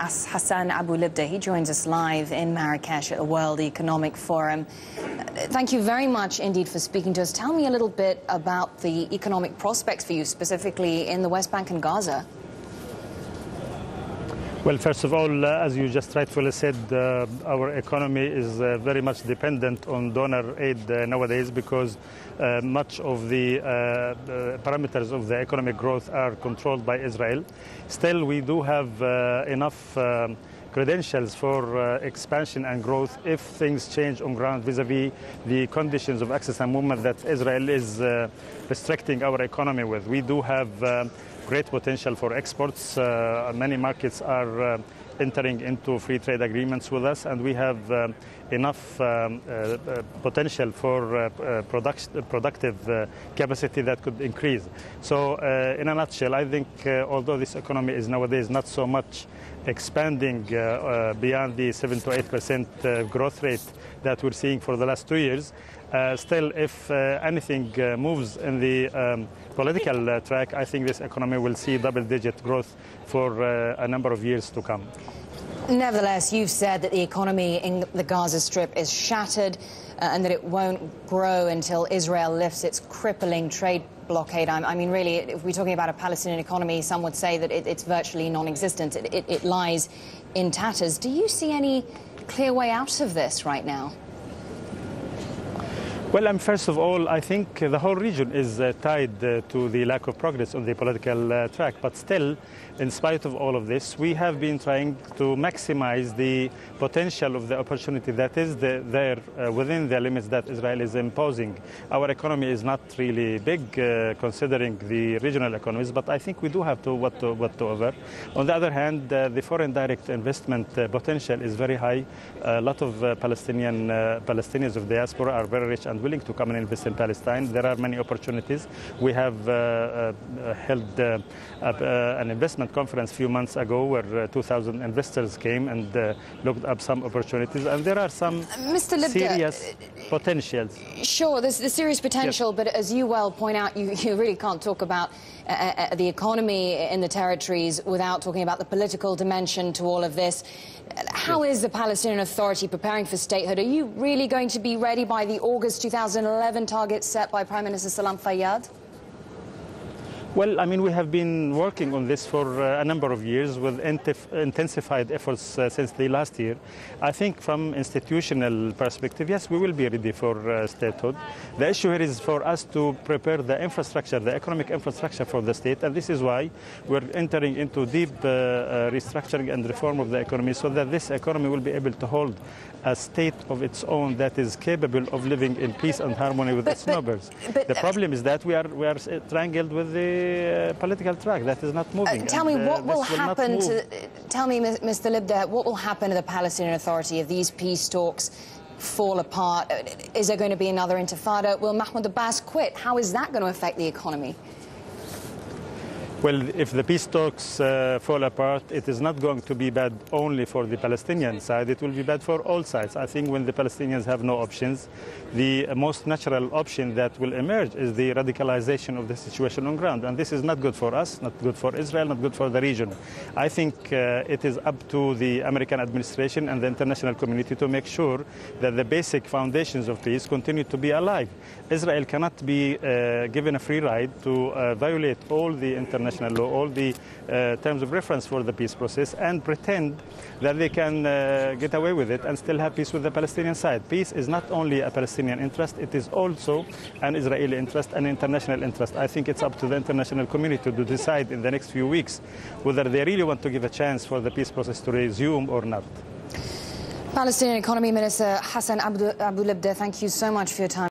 Hasan Abu-Libdeh. He joins us live in Marrakech at the World Economic Forum. Thank you very much indeed for speaking to us. Tell me a little bit about the economic prospects for you, specifically in the West Bank and Gaza. Well, first of all, as you just rightfully said, our economy is very much dependent on donor aid nowadays because much of the parameters of the economic growth are controlled by Israel. Still, we do have enough credentials for expansion and growth if things change on ground vis-a-vis the conditions of access and movement that Israel is restricting our economy with. We do have great potential for exports. Many markets are entering into free trade agreements with us, and we have enough potential for productive capacity that could increase. So in a nutshell, I think although this economy is nowadays not so much expanding beyond the 7 to 8% growth rate that we're seeing for the last 2 years, still, if anything moves in the political track, I think this economy will see double-digit growth for a number of years to come. Nevertheless, you've said that the economy in the Gaza Strip is shattered and that it won't grow until Israel lifts its crippling trade blockade. I mean, really, if we're talking about a Palestinian economy, some would say that it's virtually non-existent. It lies in tatters. Do you see any clear way out of this right now? Well, first of all, I think the whole region is tied to the lack of progress on the political track. But still, in spite of all of this, we have been trying to maximize the potential of the opportunity that is there within the limits that Israel is imposing. Our economy is not really big considering the regional economies, but I think we do have what to offer. On the other hand, the foreign direct investment potential is very high. A lot of Palestinians of diaspora are very rich and willing to come and invest in Palestine. There are many opportunities. We have held an investment conference a few months ago where 2,000 investors came and looked up some opportunities, and there are some serious potentials. Sure, there's the serious potential, yes. But as you well point out, you really can't talk about the economy in the territories without talking about the political dimension to all of this. How is the Palestinian Authority preparing for statehood? Are you really going to be ready by the August 2011 target set by Prime Minister Salam Fayyad? Well, I mean, we have been working on this for a number of years with intensified efforts since the last year. I think from institutional perspective, yes, we will be ready for statehood. The issue here is for us to prepare the infrastructure, the economic infrastructure for the state, and this is why we're entering into deep restructuring and reform of the economy so that this economy will be able to hold a state of its own that is capable of living in peace and harmony with its neighbors. The problem is that we are triangled with the political track that is not moving. Tell me what will happen to. Tell me, Mr. Libdeh, what will happen to the Palestinian Authority if these peace talks fall apart? Is there going to be another intifada? Will Mahmoud Abbas quit? How is that going to affect the economy? Well, if the peace talks fall apart, it is not going to be bad only for the Palestinian side. It will be bad for all sides. I think when the Palestinians have no options, the most natural option that will emerge is the radicalization of the situation on ground. And this is not good for us, not good for Israel, not good for the region. I think it is up to the American administration and the international community to make sure that the basic foundations of peace continue to be alive. Israel cannot be given a free ride to violate all the international law, all the terms of reference for the peace process, and pretend that they can get away with it and still have peace with the Palestinian side. Peace is not only a Palestinian interest, it is also an Israeli interest, an international interest. I think it's up to the international community to decide in the next few weeks whether they really want to give a chance for the peace process to resume or not. Palestinian Economy Minister Hasan Abu-Libdeh, thank you so much for your time.